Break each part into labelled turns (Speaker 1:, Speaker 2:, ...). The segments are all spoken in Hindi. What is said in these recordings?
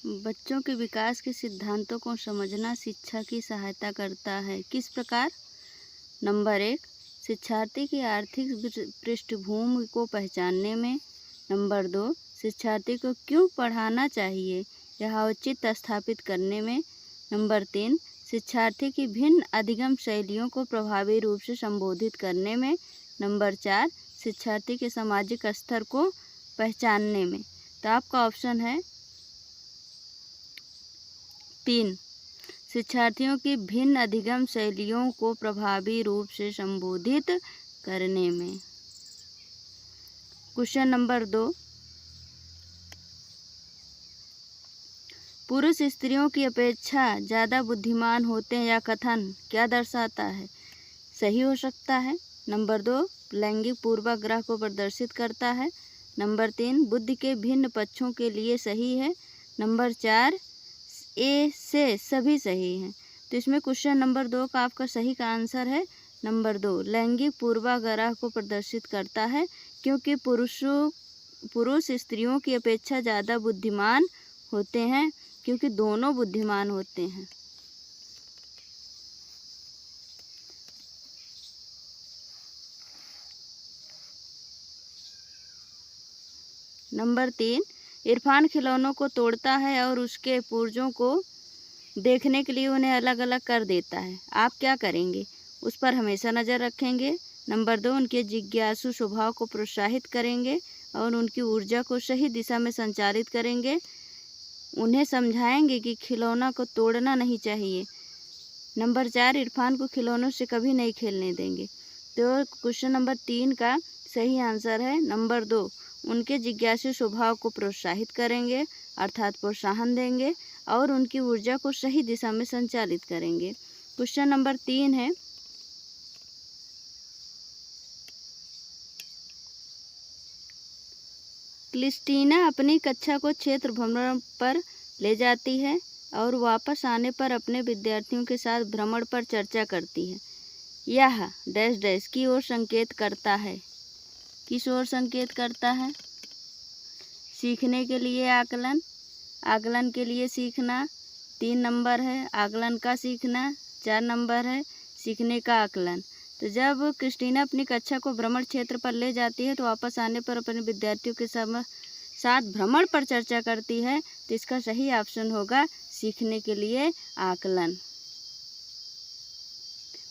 Speaker 1: बच्चों के विकास के सिद्धांतों को समझना शिक्षा की सहायता करता है। किस प्रकार? नंबर 1, शिक्षार्थी की आर्थिक पृष्ठभूमि को पहचानने में। नंबर 2, शिक्षार्थी को क्यों पढ़ाना चाहिए यह औचित्य स्थापित करने में। नंबर 3, शिक्षार्थी की भिन्न अधिगम शैलियों को प्रभावी रूप से संबोधित करने में। नंबर 4, शिक्षार्थी के सामाजिक स्तर को पहचानने में। तो आपका ऑप्शन है 3, शिक्षार्थियों की भिन्न अधिगम शैलियों को प्रभावी रूप से संबोधित करने में। क्वेश्चन नंबर 2, पुरुष स्त्रियों की अपेक्षा ज़्यादा बुद्धिमान होते हैं यह कथन क्या दर्शाता है? सही हो सकता है। नंबर 2, लैंगिक पूर्वाग्रह को प्रदर्शित करता है। नंबर 3, बुद्धि के भिन्न पक्षों के लिए सही है। नंबर 4, ए से सभी सही हैं। तो इसमें क्वेश्चन नंबर 2 का आपका सही का आंसर है नंबर 2, लैंगिक पूर्वाग्रह को प्रदर्शित करता है, क्योंकि पुरुष स्त्रियों की अपेक्षा ज़्यादा बुद्धिमान होते हैं, क्योंकि दोनों बुद्धिमान होते हैं। नंबर 3, इरफान खिलौनों को तोड़ता है और उसके पुर्जों को देखने के लिए उन्हें अलग अलग कर देता है। आप क्या करेंगे? उस पर हमेशा नज़र रखेंगे। नंबर 2, उनके जिज्ञासु स्वभाव को प्रोत्साहित करेंगे और उनकी ऊर्जा को सही दिशा में संचालित करेंगे। उन्हें समझाएंगे कि खिलौना को तोड़ना नहीं चाहिए। नंबर 4, इरफान को खिलौनों से कभी नहीं खेलने देंगे। तो क्वेश्चन नंबर 3 का सही आंसर है नंबर 2, उनके जिज्ञासु स्वभाव को प्रोत्साहित करेंगे अर्थात प्रोत्साहन देंगे और उनकी ऊर्जा को सही दिशा में संचालित करेंगे। क्वेश्चन नंबर 3 है, क्रिस्टीना अपनी कक्षा को क्षेत्र भ्रमण पर ले जाती है और वापस आने पर अपने विद्यार्थियों के साथ भ्रमण पर चर्चा करती है। यह डैश डैश की ओर संकेत करता है। किस ओर संकेत करता है? सीखने के लिए आकलन, आकलन के लिए सीखना 3 नंबर है, आकलन का सीखना 4 नंबर है, सीखने का आकलन। तो जब क्रिस्टीना अपनी कक्षा को भ्रमण क्षेत्र पर ले जाती है तो वापस आने पर अपने विद्यार्थियों के साथ भ्रमण पर चर्चा करती है, तो इसका सही ऑप्शन होगा सीखने के लिए आकलन।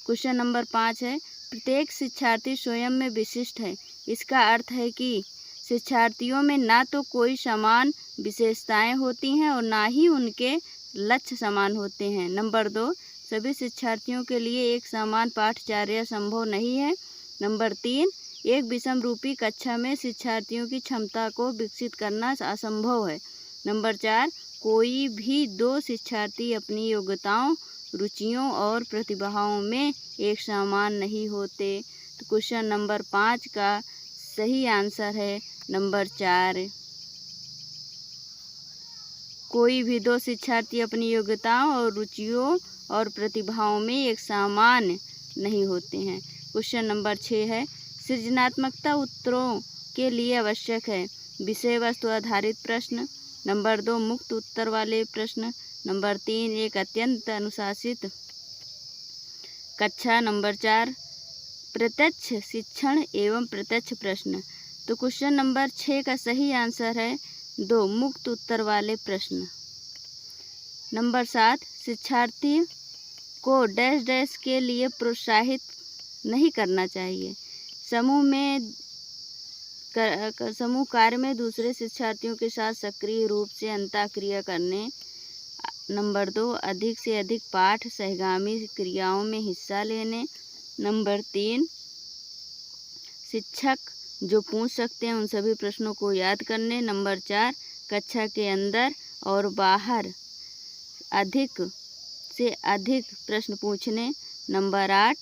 Speaker 1: क्वेश्चन नंबर 5 है, प्रत्येक शिक्षार्थी स्वयं में विशिष्ट है। इसका अर्थ है कि शिक्षार्थियों में ना तो कोई समान विशेषताएं होती हैं और ना ही उनके लक्ष्य समान होते हैं। नंबर 2, सभी शिक्षार्थियों के लिए एक समान पाठचर्या संभव नहीं है। नंबर 3, एक विषम रूपी कक्षा में शिक्षार्थियों की क्षमता को विकसित करना असंभव है। नंबर 4, कोई भी 2 शिक्षार्थी अपनी योग्यताओं, रुचियों और प्रतिभाओं में एक समान नहीं होते। तो क्वेश्चन नंबर 5 का सही आंसर है नंबर 4, कोई भी 2 शिक्षार्थी अपनी योग्यताओं और रुचियों और प्रतिभाओं में एक समान नहीं होते हैं। क्वेश्चन नंबर 6 है, सृजनात्मकता उत्तरों के लिए आवश्यक है। विषय वस्तु आधारित प्रश्न। नंबर 2, मुक्त उत्तर वाले प्रश्न। नंबर 3, एक अत्यंत अनुशासित कक्षा। नंबर 4, प्रत्यक्ष शिक्षण एवं प्रत्यक्ष प्रश्न। तो क्वेश्चन नंबर 6 का सही आंसर है 2, मुक्त उत्तर वाले प्रश्न। नंबर 7, शिक्षार्थी को डैश डैश के लिए प्रोत्साहित नहीं करना चाहिए। समूह कार्य में दूसरे शिक्षार्थियों के साथ सक्रिय रूप से अंतःक्रिया करने। नंबर 2, अधिक से अधिक पाठ सहगामी क्रियाओं में हिस्सा लेने। नंबर 3, शिक्षक जो पूछ सकते हैं उन सभी प्रश्नों को याद करने। नंबर 4, कक्षा के अंदर और बाहर अधिक से अधिक प्रश्न पूछने। नंबर 8,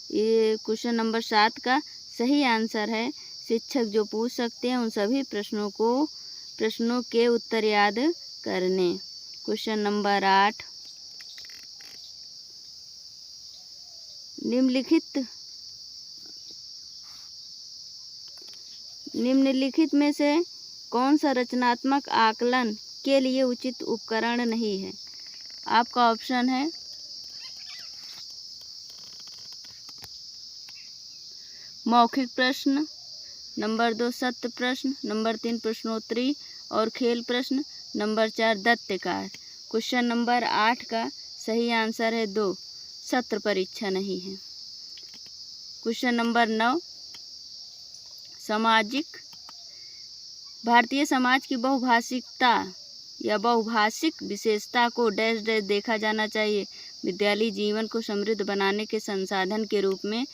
Speaker 1: ये क्वेश्चन नंबर 7 का सही आंसर है, शिक्षक जो पूछ सकते हैं उन सभी प्रश्नों के उत्तर याद करने। क्वेश्चन नंबर 8, निम्नलिखित में से कौन सा रचनात्मक आकलन के लिए उचित उपकरण नहीं है। आपका ऑप्शन है मौखिक प्रश्न, नंबर 2 सत्य प्रश्न, नंबर 3 प्रश्नोत्तरी और खेल प्रश्न, नंबर 4 दत्त कार्य। क्वेश्चन नंबर 8 का सही आंसर है 2, सत्र परीक्षा नहीं है। क्वेश्चन नंबर 9 सामाजिक, भारतीय समाज की बहुभाषिकता या बहुभाषिक विशेषता को डैश डैश देखा जाना चाहिए। विद्यालयी जीवन को समृद्ध बनाने के संसाधन के रूप में,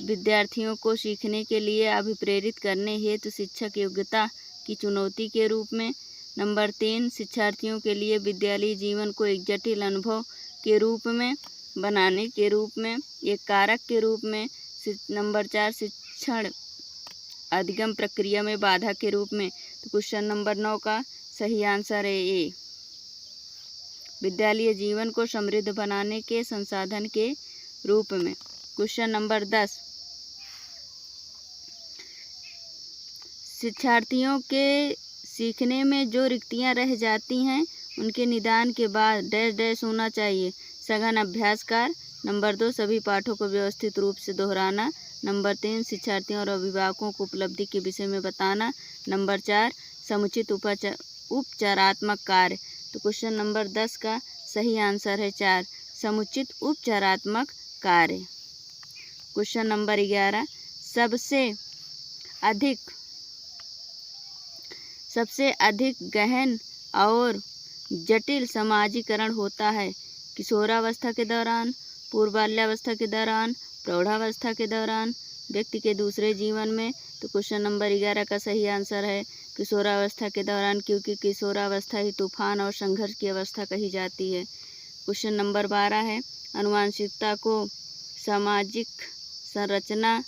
Speaker 1: विद्यार्थियों को सीखने के लिए अभिप्रेरित करने हेतु शिक्षक योग्यता की चुनौती के रूप में। नंबर 3 शिक्षार्थियों के लिए विद्यालयी जीवन को एक जटिल अनुभव के रूप में बनाने के रूप में, एक कारक के रूप में। नंबर 4 शिक्षण अधिगम प्रक्रिया में बाधा के रूप में। तो क्वेश्चन नंबर 9 का सही आंसर है ए, विद्यालय जीवन को समृद्ध बनाने के संसाधन के रूप में। क्वेश्चन नंबर 10 शिक्षार्थियों के सीखने में जो रिक्तियां रह जाती हैं उनके निदान के बाद डैश डैश होना चाहिए। सघन अभ्यासकार। नंबर 2 सभी पाठों को व्यवस्थित रूप से दोहराना। नंबर 3 शिक्षार्थियों और अभिभावकों को उपलब्धि के विषय में बताना। नंबर 4 समुचित उपचारात्मक कार्य। तो क्वेश्चन नंबर 10 का सही आंसर है 4, समुचित उपचारात्मक कार्य। क्वेश्चन नंबर 11 सबसे अधिक गहन और जटिल समाजीकरण होता है किशोरावस्था के दौरान, पूर्व बाल्यावस्था के दौरान, प्रौढ़ावस्था के दौरान, व्यक्ति के दूसरे जीवन में। तो क्वेश्चन नंबर 11 का सही आंसर है किशोरावस्था के दौरान, क्योंकि किशोरावस्था ही तूफान और संघर्ष की अवस्था कही जाती है। क्वेश्चन नंबर 12 है आनुवंशिकता को सामाजिक संरचना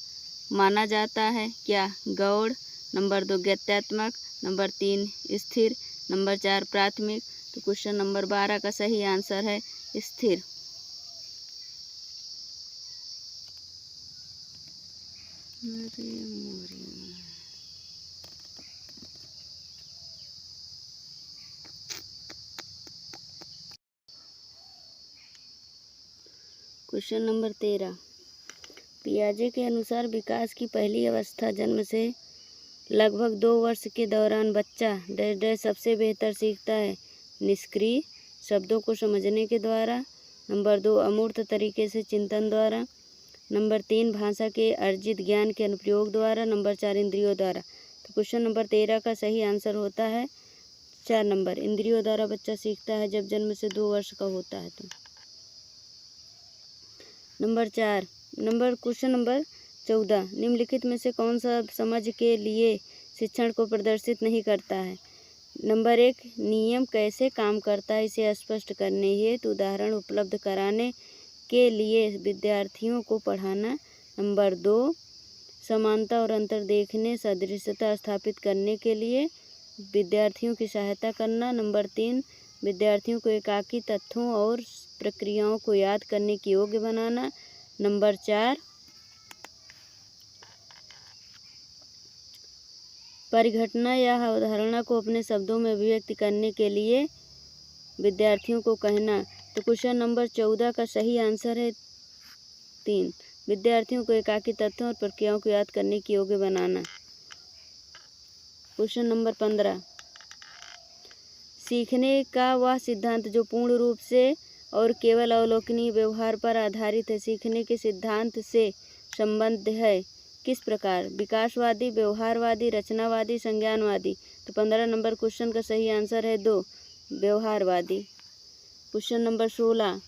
Speaker 1: माना जाता है क्या? गौड़। नंबर 2 गत्यात्मक, नंबर 3 स्थिर, नंबर 4 प्राथमिक। तो क्वेश्चन नंबर 12 का सही आंसर है स्थिर। क्वेश्चन नंबर 13 पियाजे के अनुसार विकास की पहली अवस्था जन्म से लगभग 2 वर्ष के दौरान बच्चा डैश डैश सबसे बेहतर सीखता है। निष्क्रिय, शब्दों को समझने के द्वारा। नंबर 2 अमूर्त तरीके से चिंतन द्वारा। नंबर 3 भाषा के अर्जित ज्ञान के अनुप्रयोग द्वारा। नंबर 4 इंद्रियों द्वारा। तो क्वेश्चन नंबर 13 का सही आंसर होता है 4 नंबर, इंद्रियों द्वारा बच्चा सीखता है जब जन्म से 2 वर्ष का होता है। तो क्वेश्चन नंबर 14 निम्नलिखित में से कौन सा समझ के लिए शिक्षण को प्रदर्शित नहीं करता है? नंबर 1 नियम कैसे काम करता है इसे स्पष्ट करने हेतु उदाहरण उपलब्ध कराने के लिए विद्यार्थियों को पढ़ाना। नंबर 2 समानता और अंतर देखने सदृशता स्थापित करने के लिए विद्यार्थियों की सहायता करना। नंबर 3 विद्यार्थियों को एकाकी तथ्यों और प्रक्रियाओं को याद करने के योग्य बनाना। नंबर 4 परिघटना या अवधारणा को अपने शब्दों में अभिव्यक्त करने के लिए विद्यार्थियों को कहना। तो क्वेश्चन नंबर 14 का सही आंसर है 3 विद्यार्थियों को एकाकी तथ्यों और प्रक्रियाओं को याद करने के योग्य बनाना। क्वेश्चन नंबर 15 सीखने का वह सिद्धांत जो पूर्ण रूप से और केवल अवलोकनीय व्यवहार पर आधारित है सीखने के सिद्धांत से संबद्ध है किस प्रकार? विकासवादी, व्यवहारवादी, रचनावादी, संज्ञानवादी। तो 15 नंबर क्वेश्चन का सही आंसर है 2 व्यवहारवादी। क्वेश्चन नंबर 16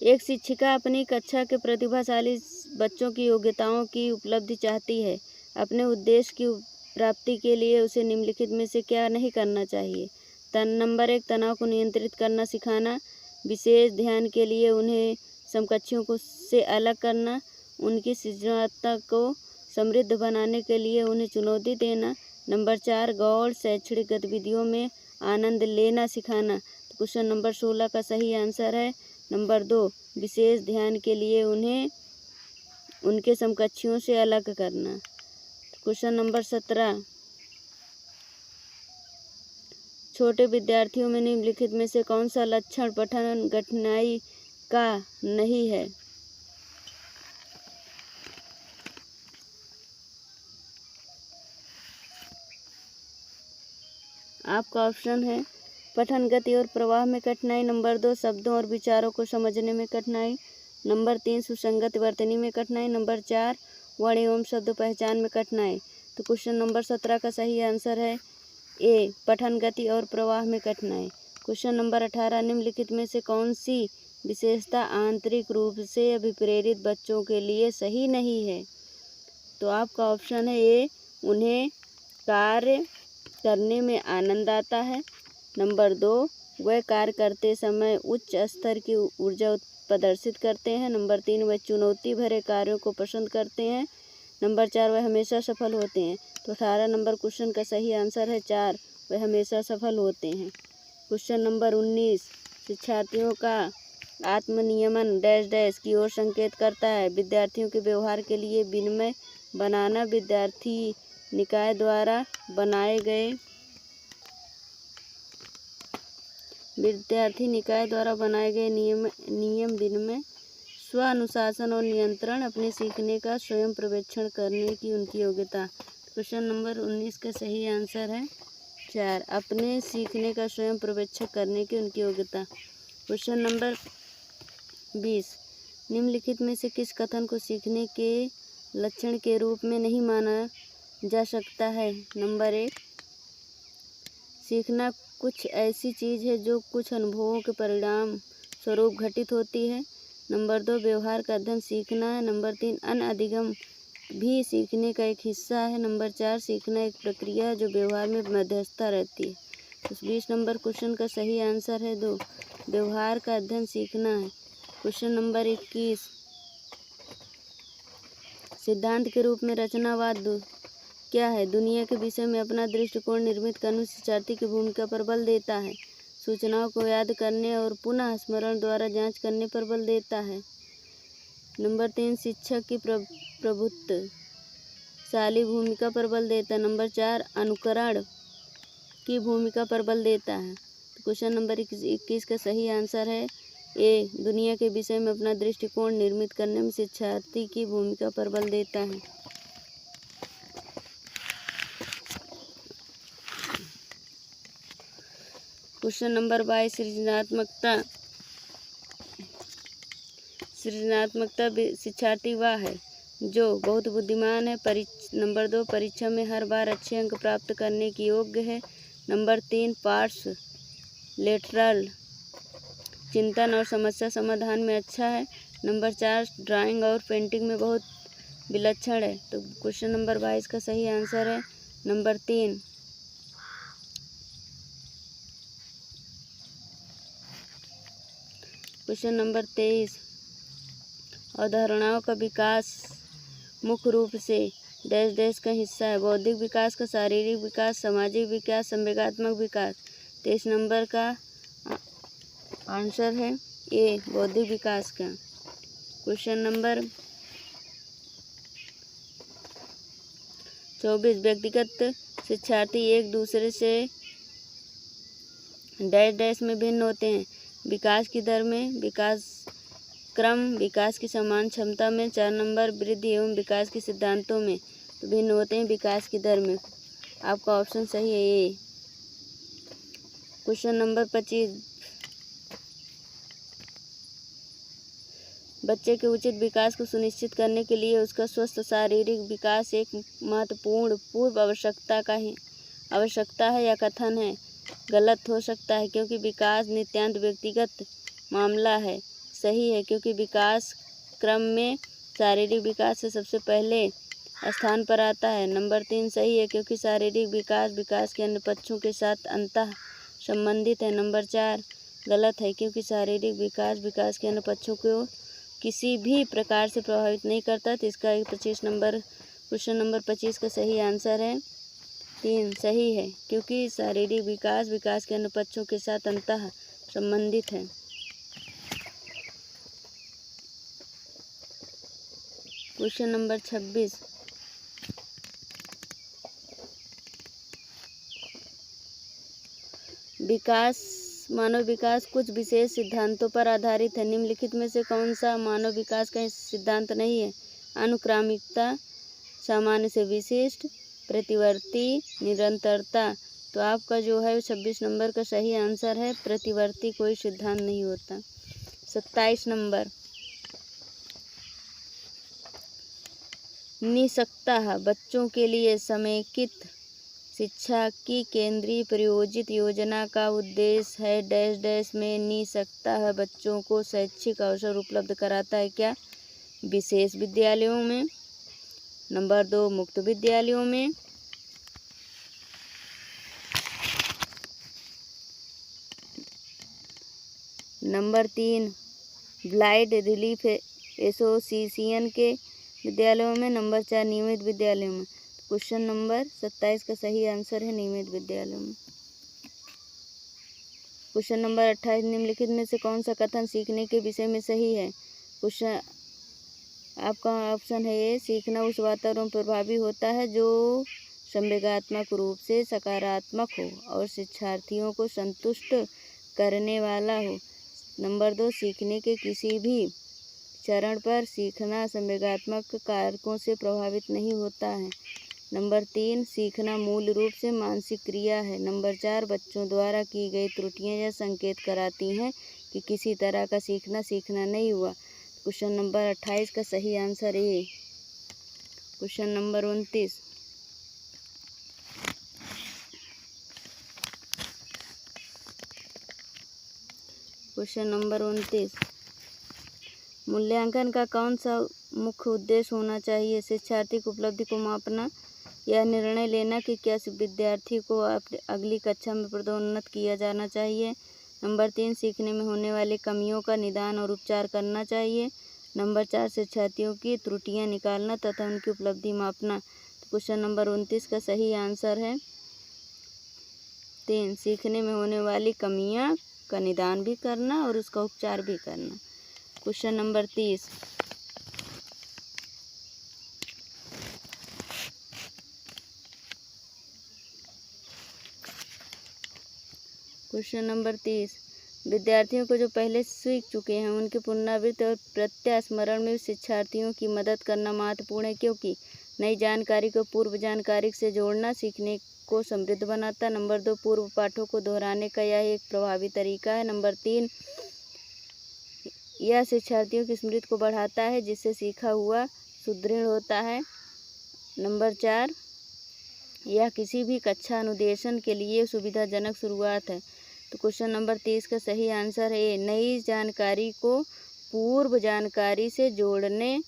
Speaker 1: एक शिक्षिका अपनी कक्षा के प्रतिभाशाली बच्चों की योग्यताओं की उपलब्धि चाहती है। अपने उद्देश्य की प्राप्ति के लिए उसे निम्नलिखित में से क्या नहीं करना चाहिए? नंबर 1 तनाव को नियंत्रित करना सिखाना। विशेष ध्यान के लिए उन्हें समकक्षियों को से अलग करना। उनकी सृजनात्मकता को समृद्ध बनाने के लिए उन्हें चुनौती देना। नंबर 4 गौड़ शैक्षणिक गतिविधियों में आनंद लेना सिखाना। तो क्वेश्चन नंबर 16 का सही आंसर है नंबर 2 विशेष ध्यान के लिए उन्हें उनके समकक्षियों से अलग करना। क्वेश्चन नंबर 17, छोटे विद्यार्थियों में निम्नलिखित में से कौन सा लक्षण पठन कठिनाई का नहीं है? आपका ऑप्शन है पठन गति और प्रवाह में कठिनाई, नंबर 2 शब्दों और विचारों को समझने में कठिनाई, नंबर 3 सुसंगत वर्तनी में कठिनाई, नंबर 4 वर्ण एवं शब्द पहचान में कठिनाई। तो क्वेश्चन नंबर 17 का सही आंसर है ए पठन गति और प्रवाह में कठिनाई। क्वेश्चन नंबर 18, निम्नलिखित में से कौन सी विशेषता आंतरिक रूप से अभिप्रेरित बच्चों के लिए सही नहीं है? तो आपका ऑप्शन है ए उन्हें कार्य करने में आनंद आता है, नंबर 2 वह कार्य करते समय उच्च स्तर की ऊर्जा प्रदर्शित करते हैं, नंबर 3 वह चुनौती भरे कार्यों को पसंद करते हैं, नंबर 4 वह हमेशा सफल होते हैं। तो 18 नंबर क्वेश्चन का सही आंसर है 4 वह हमेशा सफल होते हैं। क्वेश्चन नंबर 19, शिक्षार्थियों का आत्मनियमन डैश डैश की ओर संकेत करता है? विद्यार्थियों के व्यवहार के लिए विनिमय बनाना विद्यार्थी निकाय द्वारा बनाए गए नियम विनिमय, स्व अनुशासन और नियंत्रण, अपने सीखने का स्वयं पर्यवेक्षण करने की उनकी योग्यता। क्वेश्चन नंबर 19 का सही आंसर है 4 अपने सीखने का स्वयं पर्यवेक्षण करने की उनकी योग्यता। क्वेश्चन नंबर 20, निम्नलिखित में से किस कथन को सीखने के लक्षण के रूप में नहीं माना जा सकता है? नंबर 1 सीखना कुछ ऐसी चीज़ है जो कुछ अनुभवों के परिणाम स्वरूप घटित होती है, नंबर 2 व्यवहार का अध्ययन सीखना है, नंबर 3 अन्य अधिगम भी सीखने का एक हिस्सा है, नंबर 4 सीखना एक प्रक्रिया है जो व्यवहार में मध्यस्थता रहती है। तो 20 नंबर क्वेश्चन का सही आंसर है 2 व्यवहार का अध्ययन सीखना है। क्वेश्चन नंबर 21, सिद्धांत के रूप में रचनावाद क्या है? दुनिया के विषय में अपना दृष्टिकोण निर्मित करने शिक्षार्थी की भूमिका पर बल देता है, सूचनाओं को याद करने और पुनः स्मरण द्वारा जांच करने पर बल देता है, नंबर 3 शिक्षक की प्रभुत्वशाली भूमिका पर बल देता है, नंबर 4 अनुकरण की भूमिका पर बल देता है। तो क्वेश्चन नंबर 21 का सही आंसर है ए दुनिया के विषय में अपना दृष्टिकोण निर्मित करने में शिक्षार्थी की भूमिका पर बल देता है। क्वेश्चन नंबर 22, सृजनात्मकता शिक्षार्थी वह है जो बहुत बुद्धिमान है, नंबर 2 परीक्षा में हर बार अच्छे अंक प्राप्त करने की योग्य है, नंबर 3 पार्ट्स लेटरल चिंतन और समस्या समाधान में अच्छा है, नंबर 4 ड्राइंग और पेंटिंग में बहुत विलक्षण है। तो क्वेश्चन नंबर 22 का सही आंसर है नंबर 3। क्वेश्चन नंबर 23, अवधारणाओं का विकास मुख्य रूप से डैश डैश का हिस्सा है? बौद्धिक विकास का, शारीरिक विकास, सामाजिक विकास, संवेगात्मक विकास। 23 नंबर का आंसर है ए बौद्धिक विकास का। क्वेश्चन नंबर 24, व्यक्तिगत शिक्षार्थी एक दूसरे से डैश डैश में भिन्न होते हैं? विकास की दर में, विकास क्रम, विकास की समान क्षमता में। 4 नंबर वृद्धि एवं विकास के सिद्धांतों में तो भिन्न होते हैं विकास की दर में। आपका ऑप्शन सही है ए। क्वेश्चन नंबर 25, बच्चे के उचित विकास को सुनिश्चित करने के लिए उसका स्वस्थ शारीरिक विकास एक महत्वपूर्ण पूर्व आवश्यकता है या कथन है? गलत हो सकता है क्योंकि विकास नित्यांत व्यक्तिगत मामला है। सही है क्योंकि विकास क्रम में शारीरिक विकास से सबसे पहले स्थान पर आता है। नंबर 3 सही है क्योंकि शारीरिक विकास विकास के अन्य पक्षों के साथ अंतः संबंधित है। नंबर 4 गलत है क्योंकि शारीरिक विकास विकास के अन्य पक्षों को किसी भी प्रकार से प्रभावित नहीं करता। तो इसका 25 नंबर क्वेश्चन नंबर 25 का सही आंसर है 3 सही है क्योंकि शारीरिक विकास विकास के अन्य पक्षों के साथ अंतः संबंधित है। क्वेश्चन नंबर 26, मानव विकास कुछ विशेष सिद्धांतों पर आधारित है। निम्नलिखित में से कौन सा मानव विकास का सिद्धांत नहीं है? अनुक्रमिकता, सामान्य से विशिष्ट, प्रतिवर्ती, निरंतरता। तो आपका जो है 26 नंबर का सही आंसर है प्रतिवर्ती कोई सिद्धांत नहीं होता। 27 नंबर, निःशक्तः बच्चों के लिए समेकित शिक्षा की केंद्रीय प्रायोजित योजना का उद्देश्य है डैश डैश में निःशक्तः बच्चों को शैक्षिक अवसर उपलब्ध कराता है। क्या? विशेष विद्यालयों में। नंबर 2, मुक्त विद्यालयों में। नंबर 3, ब्लाइंड रिलीफ एसोसिएशन के विद्यालयों में। नंबर 4, नियमित विद्यालयों में। क्वेश्चन नंबर 27 का सही आंसर है नियमित विद्यालयों में। क्वेश्चन नंबर 28, निम्नलिखित में से कौन सा कथन सीखने के विषय में सही है? क्वेश्चन आपका ऑप्शन है ए, सीखना उस वातावरण प्रभावी होता है जो संवेगात्मक रूप से सकारात्मक हो और शिक्षार्थियों को संतुष्ट करने वाला हो। नंबर 2, सीखने के किसी भी चरण पर सीखना संवेगात्मक कारकों से प्रभावित नहीं होता है। नंबर 3, सीखना मूल रूप से मानसिक क्रिया है। नंबर 4, बच्चों द्वारा की गई त्रुटियां यह संकेत कराती हैं कि किसी तरह का सीखना नहीं हुआ। क्वेश्चन नंबर 28 का सही answer A. Question number 29, question number 29, मूल्यांकन का कौन सा मुख्य उद्देश्य होना चाहिए? शिक्षार्थी की उपलब्धि को मापना, यह निर्णय लेना कि क्या विद्यार्थी को अगली कक्षा में पदोन्नत किया जाना चाहिए। नंबर 3, सीखने में होने वाली कमियों का निदान और उपचार करना चाहिए। नंबर 4, शिक्षार्थियों की त्रुटियां निकालना तथा उनकी उपलब्धि मापना। तो क्वेश्चन नंबर 29 का सही आंसर है 3, सीखने में होने वाली कमियां का निदान भी करना और उसका उपचार भी करना। क्वेश्चन नंबर 30, क्वेश्चन नंबर 30, विद्यार्थियों को जो पहले सीख चुके हैं उनके पुनरावृत्ति और प्रत्यास्मरण में शिक्षार्थियों की मदद करना महत्वपूर्ण है, क्योंकि नई जानकारी को पूर्व जानकारी से जोड़ना सीखने को समृद्ध बनाता है। नंबर 2, पूर्व पाठों को दोहराने का यह एक प्रभावी तरीका है। नंबर 3, यह शिक्षार्थियों की स्मृति को बढ़ाता है जिससे सीखा हुआ सुदृढ़ होता है। नंबर 4, यह किसी भी कक्षा अनुदेशन के लिए सुविधाजनक शुरुआत है। तो क्वेश्चन नंबर 30 का सही आंसर है नई जानकारी को पूर्व जानकारी से जोड़ने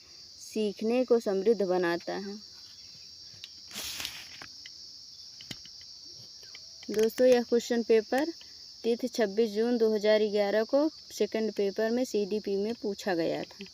Speaker 1: सीखने को समृद्ध बनाता है। दोस्तों, यह क्वेश्चन पेपर तिथि 26 जून 2011 को सेकंड पेपर में CDP में पूछा गया था।